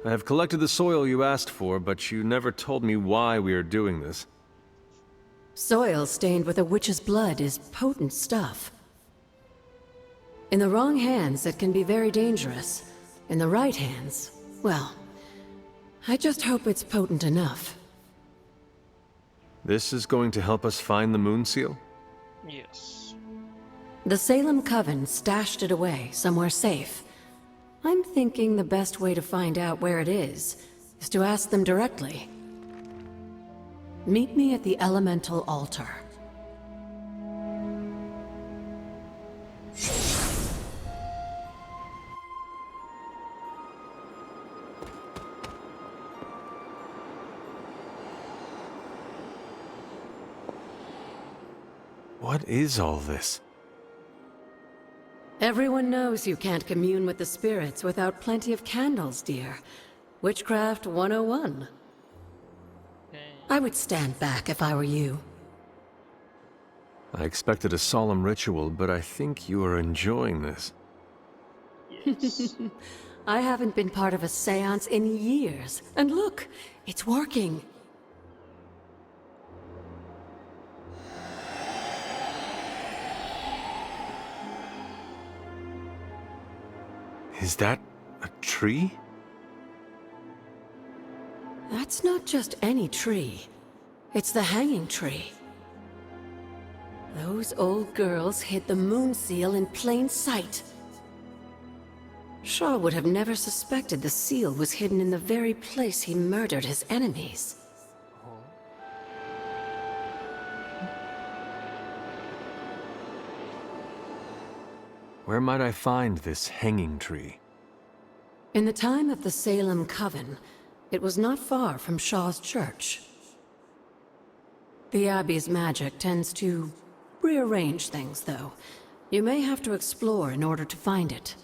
I have collected the soil you asked for, but you never told me why we are doing this. Soil stained with a witch's blood is potent stuff. In the wrong hands, it can be very dangerous. In the right hands, well, I just hope it's potent enough. This is going to help us find the moon seal? Yes. The Salem Coven stashed it away, somewhere safe. I'm thinking the best way to find out where it is to ask them directly. Meet me at the Elemental Altar. What is all this? Everyone knows you can't commune with the spirits without plenty of candles, dear. Witchcraft 101. I would stand back if I were you. I expected a solemn ritual, but I think you are enjoying this. Yes. I haven't been part of a seance in years. And look, it's working. Is that a tree? That's not just any tree. It's the hanging tree. Those old girls hid the moon seal in plain sight. Shaw would have never suspected the seal was hidden in the very place he murdered his enemies. Where might I find this hanging tree? In the time of the Salem Coven, it was not far from Shaw's church. The Abbey's magic tends to rearrange things, though. You may have to explore in order to find it.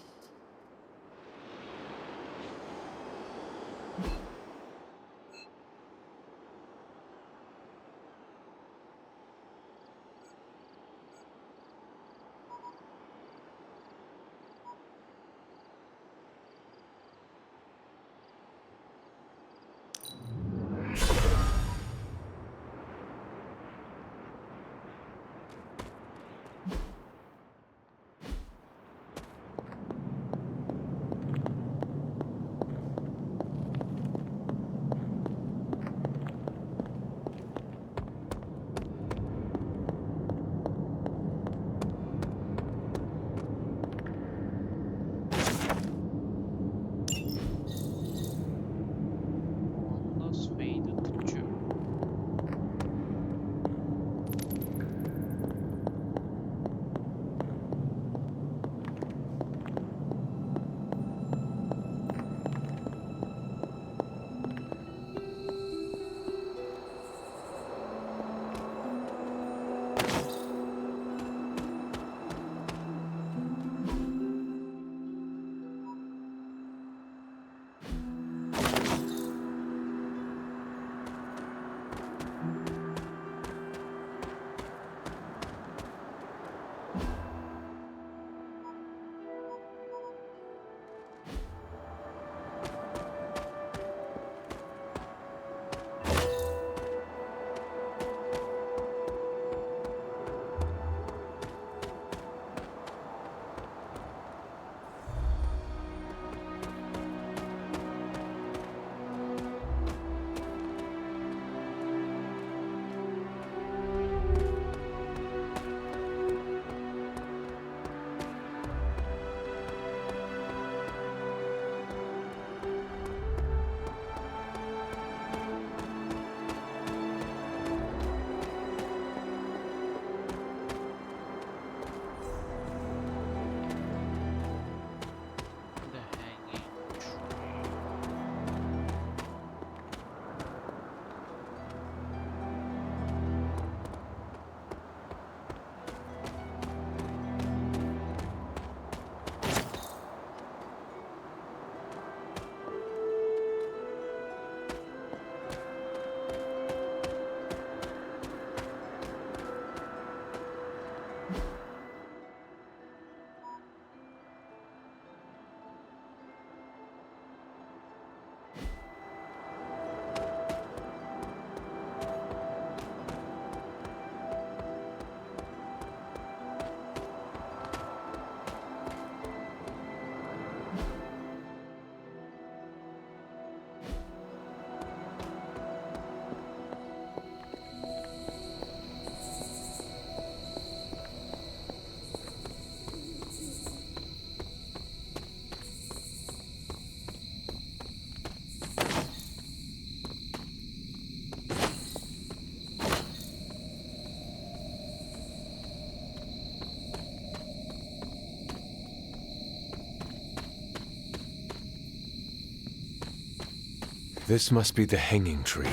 This must be the hanging tree.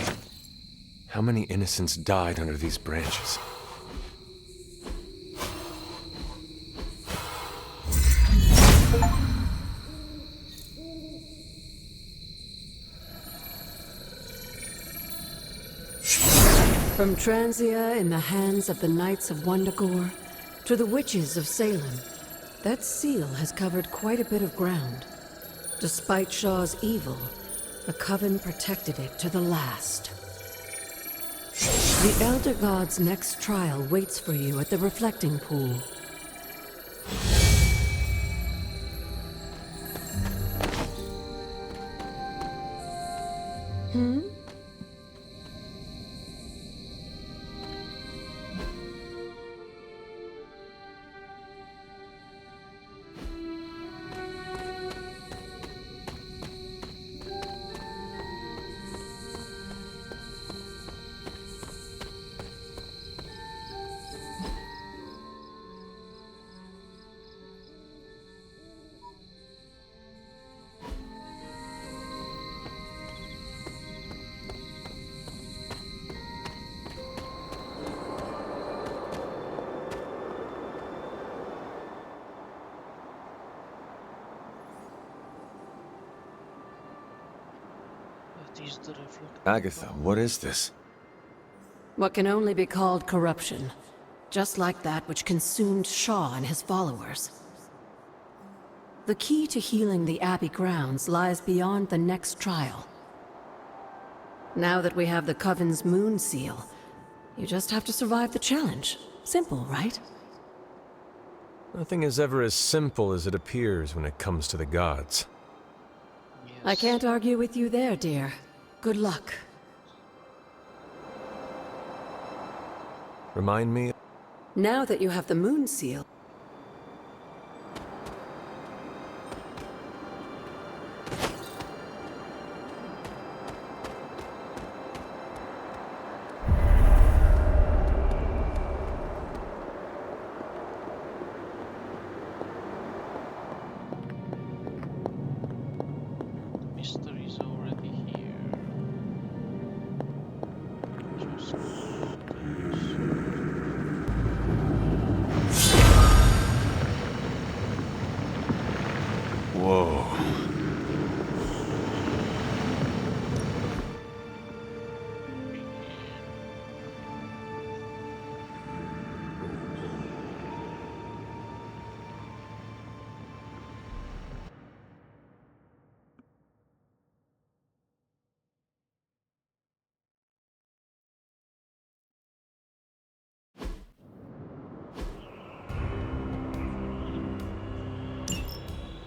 How many innocents died under these branches? From Transia in the hands of the Knights of Wundagore to the witches of Salem, that seal has covered quite a bit of ground. Despite Shaw's evil, the Coven protected it to the last. The Elder God's next trial waits for you at the Reflecting Pool. That is the reflect. Agatha, what is this? What can only be called corruption, just like that which consumed Shaw and his followers. The key to healing the Abbey grounds lies beyond the next trial. Now that we have the Coven's moon seal, you just have to survive the challenge. Simple, right? Nothing is ever as simple as it appears when it comes to the gods. Yes. I can't argue with you there, dear. Good luck. Remind me? Now that you have the moon seal, Mystery is already here. Just Whoa.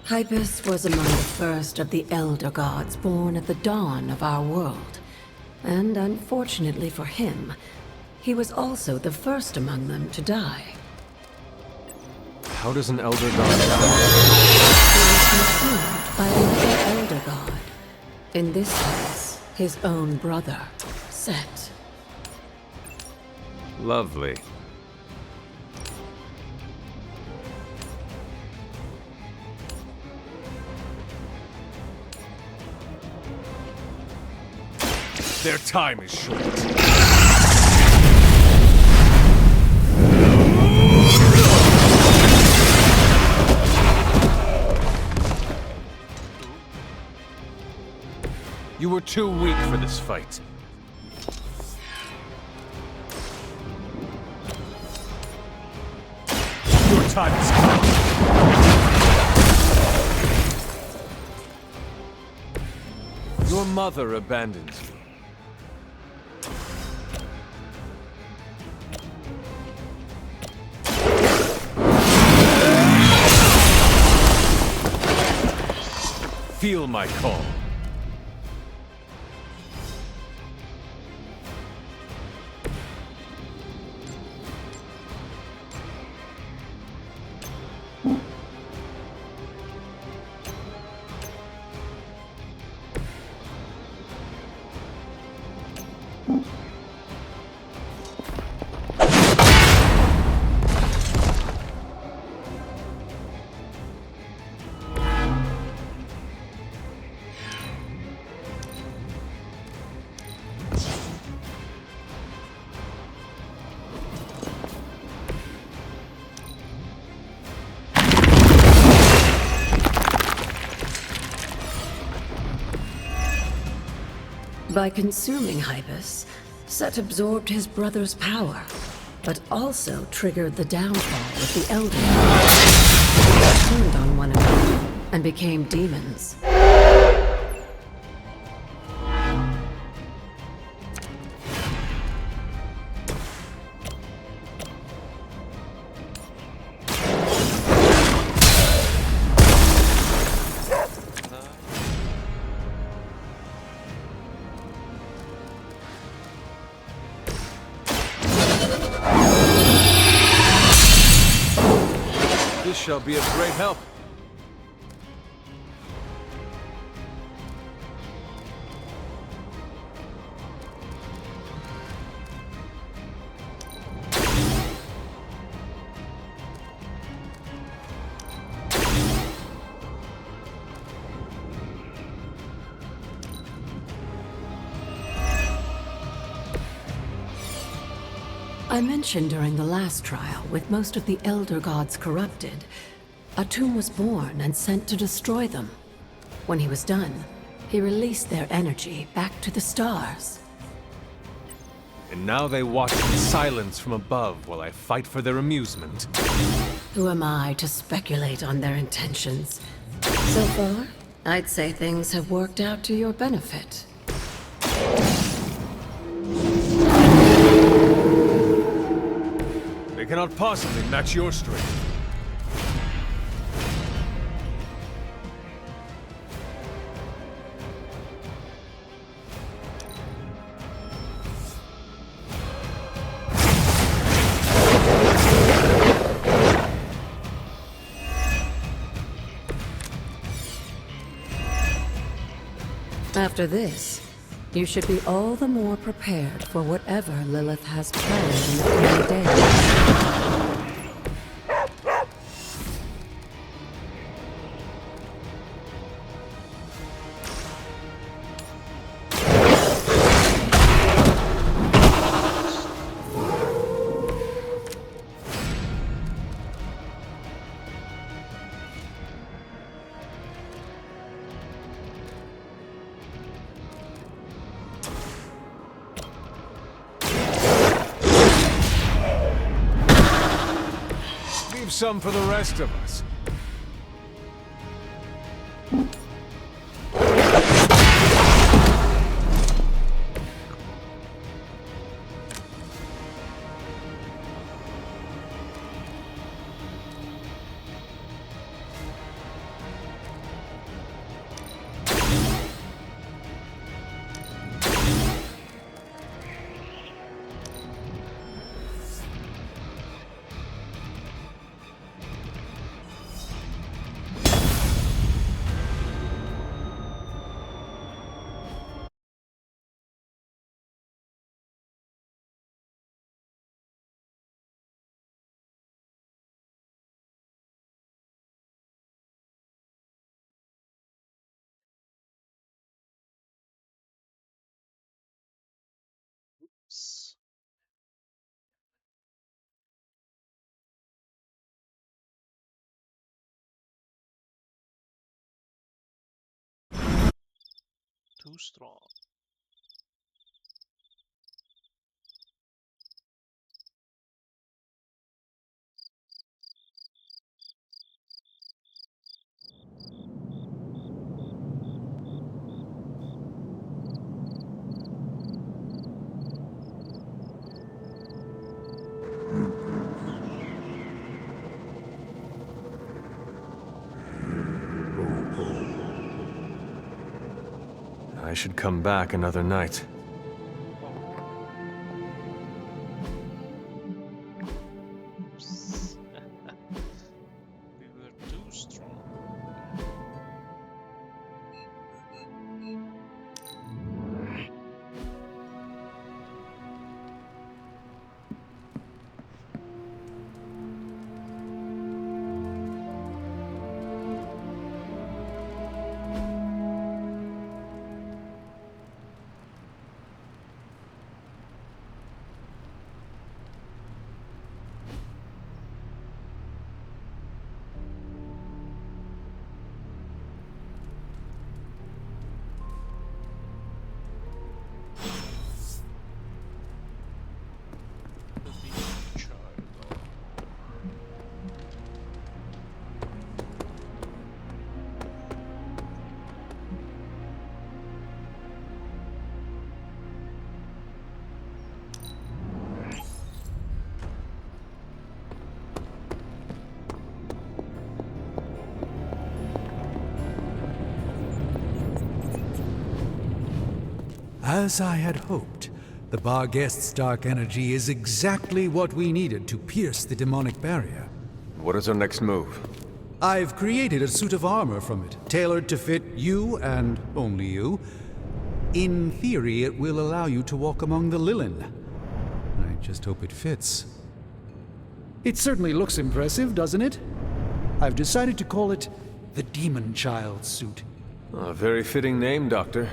Hyppus was among the first of the Elder Gods born at the dawn of our world. And unfortunately for him, he was also the first among them to die. How does an elder god die? He was consumed by another Elder God. In this case, his own brother, Set. Lovely. Their time is short. You were too weak for this fight. Your time is come. Your mother abandons you. Feel my call. By consuming Hyppus, Set absorbed his brother's power, but also triggered the downfall of the Elder Gods. They turned on one another and became demons. This shall be of great help. I mentioned during the last trial, with most of the Elder Gods corrupted, a tomb was born and sent to destroy them. When he was done, he released their energy back to the stars. And now they watch in silence from above while I fight for their amusement. Who am I to speculate on their intentions? So far, I'd say things have worked out to your benefit. They cannot possibly match your strength. After this, you should be all the more prepared for whatever Lilith has planned in the coming days. Leave some for the rest of us. S- Too strong. I should come back another night. Oops. We were too strong. As I had hoped, the bar guest's dark energy is exactly what we needed to pierce the demonic barrier. What is our next move? I've created a suit of armor from it, tailored to fit you and only you. In theory, it will allow you to walk among the Lilin. I just hope it fits. It certainly looks impressive, doesn't it? I've decided to call it the Demon Child suit. A very fitting name, Doctor.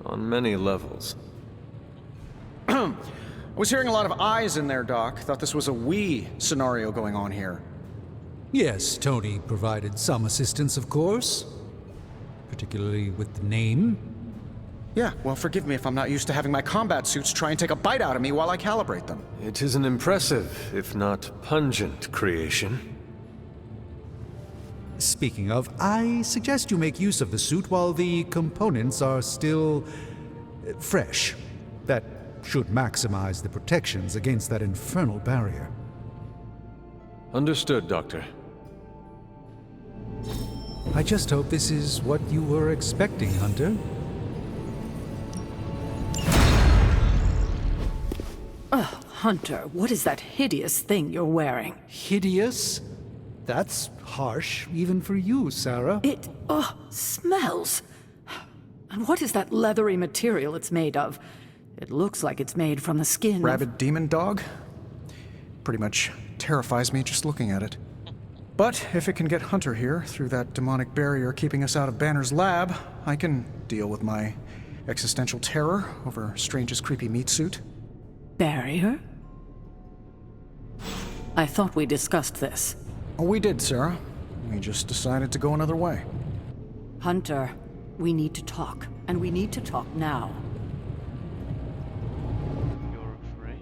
On many levels. I was hearing a lot of eyes in there, Doc. Thought this was a we scenario going on here. Yes, Tony provided some assistance, of course. Particularly with the name. Yeah, well, forgive me if I'm not used to having my combat suits try and take a bite out of me while I calibrate them. It is an impressive, if not pungent, creation. Speaking of, I suggest you make use of the suit while the components are still fresh. That should maximize the protections against that infernal barrier. Understood, Doctor. I just hope this is what you were expecting, Hunter. Oh, Hunter, what is that hideous thing you're wearing? Hideous? That's harsh, even for you, Sarah. It, smells. And what is that leathery material it's made of? It looks like it's made from the skin of- Rabid demon dog? Pretty much terrifies me just looking at it. But if it can get Hunter here through that demonic barrier keeping us out of Banner's lab, I can deal with my existential terror over Strange's creepy meat suit. Barrier? I thought we discussed this. Oh, we did, Sarah. We just decided to go another way. Hunter, we need to talk, and we need to talk now. You're afraid?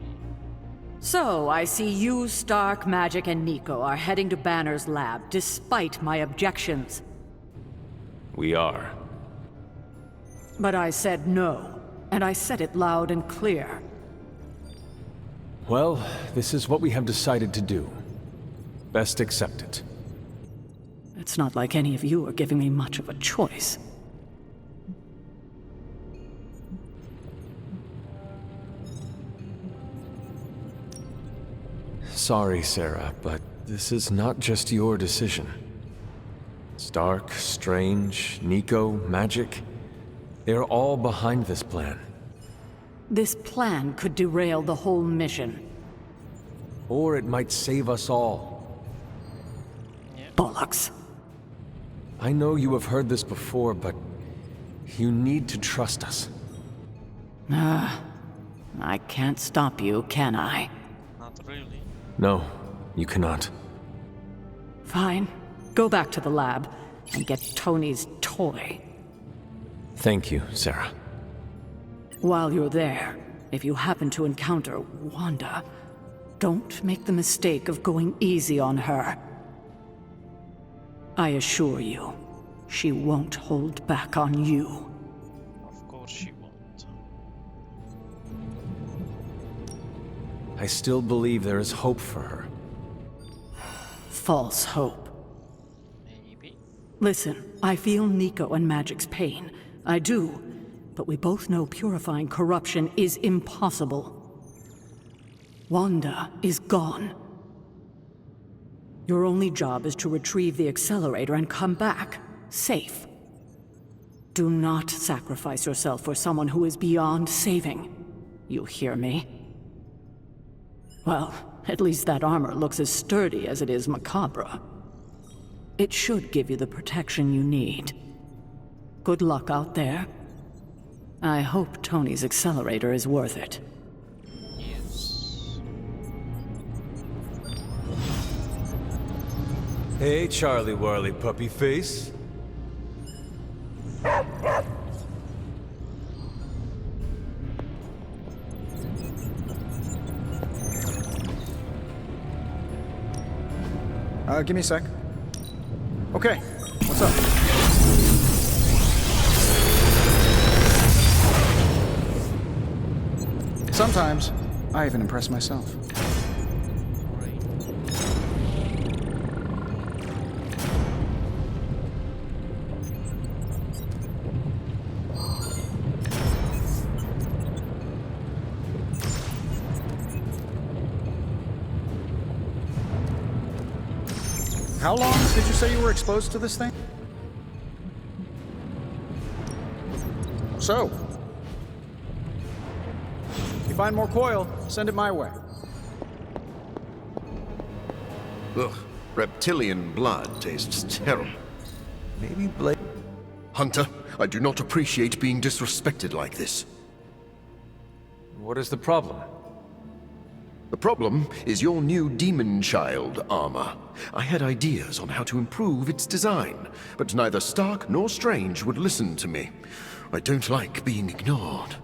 So, I see you, Stark, Magic, and Nico are heading to Banner's lab, despite my objections. We are. But I said no, and I said it loud and clear. Well, this is what we have decided to do. Best accept it. It's not like any of you are giving me much of a choice. Sorry, Sarah, but this is not just your decision. Stark, Strange, Nico, Magic, they're all behind this plan. This plan could derail the whole mission. Or it might save us all. Bollocks. I know you have heard this before, but you need to trust us. I can't stop you, can I? Not really. No, you cannot. Fine. Go back to the lab and get Tony's toy. Thank you, Sarah. While you're there, if you happen to encounter Wanda, don't make the mistake of going easy on her. I assure you, she won't hold back on you. Of course she won't. I still believe there is hope for her. False hope. Maybe. Listen, I feel Nico and Magic's pain. I do. But we both know purifying corruption is impossible. Wanda is gone. Your only job is to retrieve the accelerator and come back, safe. Do not sacrifice yourself for someone who is beyond saving. You hear me? Well, at least that armor looks as sturdy as it is macabre. It should give you the protection you need. Good luck out there. I hope Tony's accelerator is worth it. Yes. Hey, Charlie Warley puppy face. Give me a sec. Okay, what's up? Sometimes, I even impress myself. Great. How long did you say you were exposed to this thing? So, if you find more coil, send it my way. Ugh, reptilian blood tastes terrible. Maybe Blake... Hunter, I do not appreciate being disrespected like this. What is the problem? The problem is your new demon child armor. I had ideas on how to improve its design, but neither Stark nor Strange would listen to me. I don't like being ignored.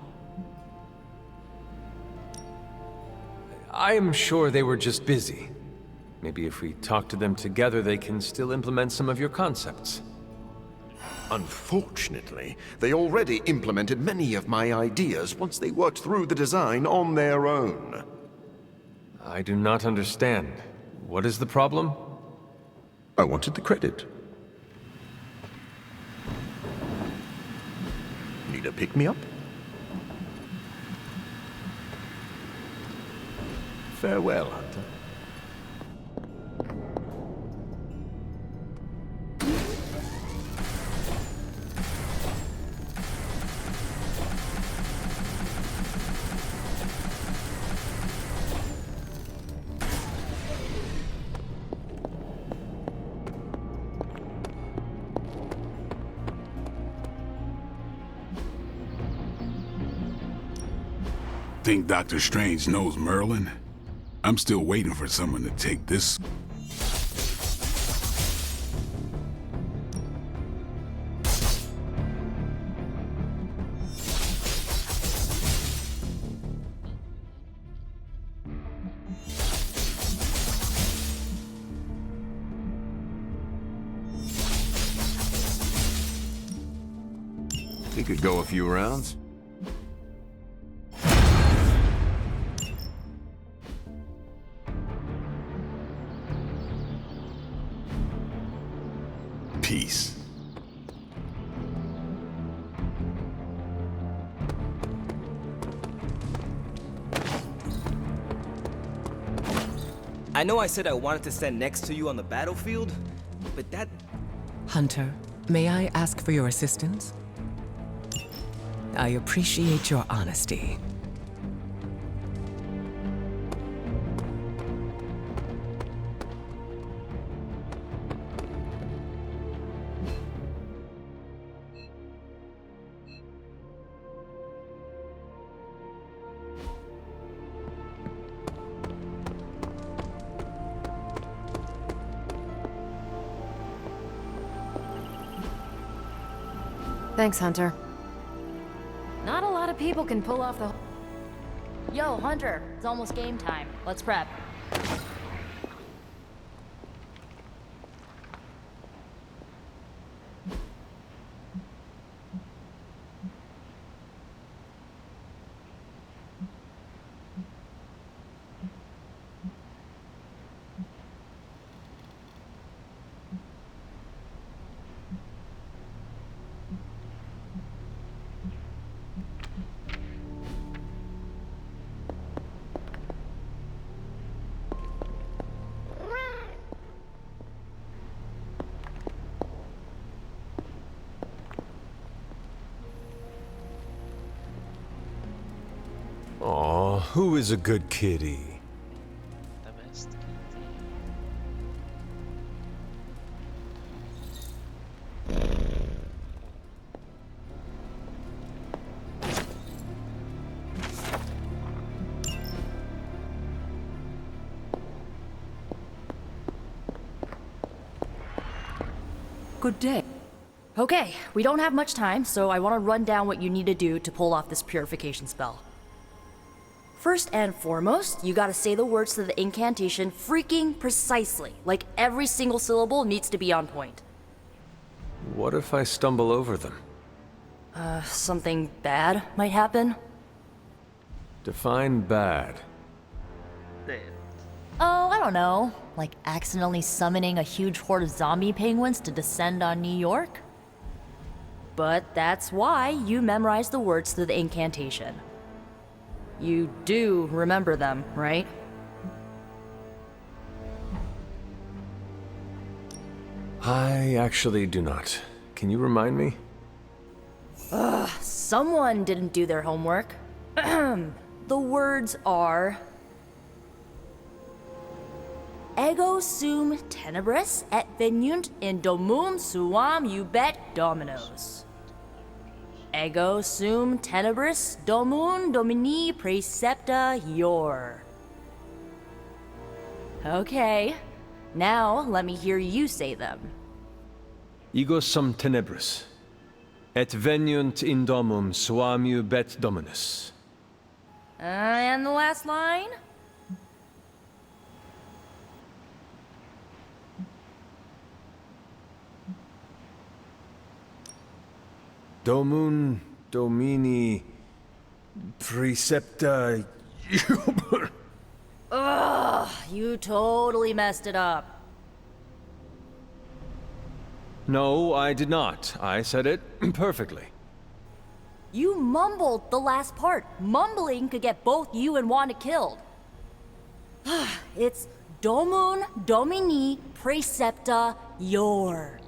I am sure they were just busy. Maybe if we talk to them together, they can still implement some of your concepts. Unfortunately, they already implemented many of my ideas once they worked through the design on their own. I do not understand. What is the problem? I wanted the credit. Need a pick-me-up? Farewell, Hunter. Think Dr. Strange knows Merlin? I'm still waiting for someone to take this. We could go a few rounds. Peace. I know I said I wanted to stand next to you on the battlefield, but that... Hunter, may I ask for your assistance? I appreciate your honesty. Thanks, Hunter. Not a lot of people can pull off the... Yo, Hunter, it's almost game time. Let's prep. Aw, who is a good kitty? The best. Good day. Okay, we don't have much time, so I want to run down what you need to do to pull off this purification spell. First and foremost, you gotta say the words to the incantation freaking precisely. Like every single syllable needs to be on point. What if I stumble over them? Something bad might happen. Define bad. Oh, I don't know. Like accidentally summoning a huge horde of zombie penguins to descend on New York? But that's why you memorize the words to the incantation. You do remember them, right? I actually do not. Can you remind me? Someone didn't do their homework. The words are... Ego sum tenebris et venunt in domum suam ubet dominos. Ego sum tenebris domum domini praecepta ior. Okay, now let me hear you say them. Ego sum tenebris, et veniunt in domum suam ubet dominus. And the last line? Domum domini precepta iur. Ugh, you totally messed it up. No, I did not. I said it perfectly. You mumbled the last part. Mumbling could get both you and Wanda killed. It's domum domini precepta ior.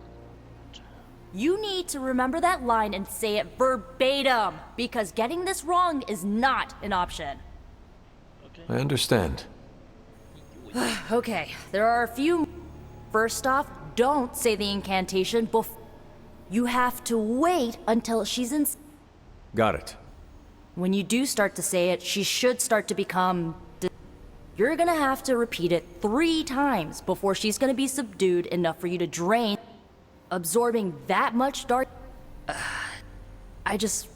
You need to remember that line and say it verbatim, because getting this wrong is not an option. I understand. Okay, there are a few... First off, don't say the incantation before... You have to wait until she's in... Got it. When you do start to say it, she should start to become... You're gonna have to repeat it 3 times before she's gonna be subdued enough for you to drain, absorbing that much dark... I just...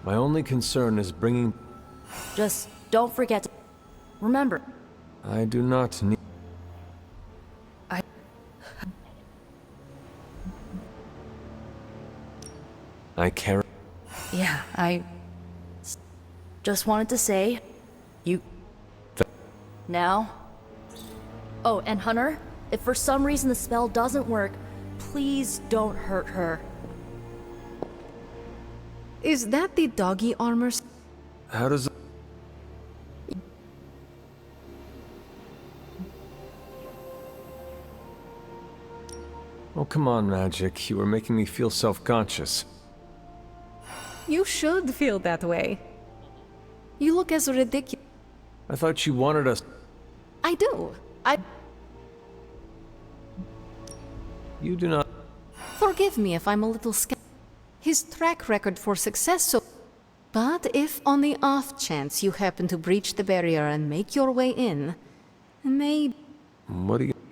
My only concern is bringing... Just don't forget to... Remember, I do not need... I care... yeah, I... Just wanted to say... You... Now... Oh, and Hunter, if for some reason the spell doesn't work, please don't hurt her. Is that the doggy armor? How does... Oh, come on, Magic. You are making me feel self-conscious. You should feel that way. You look as ridiculous. I thought you wanted us... I do. You do not... Forgive me if I'm a little skeptical. His track record for success so... But if on the off chance you happen to breach the barrier and make your way in, maybe... What do you...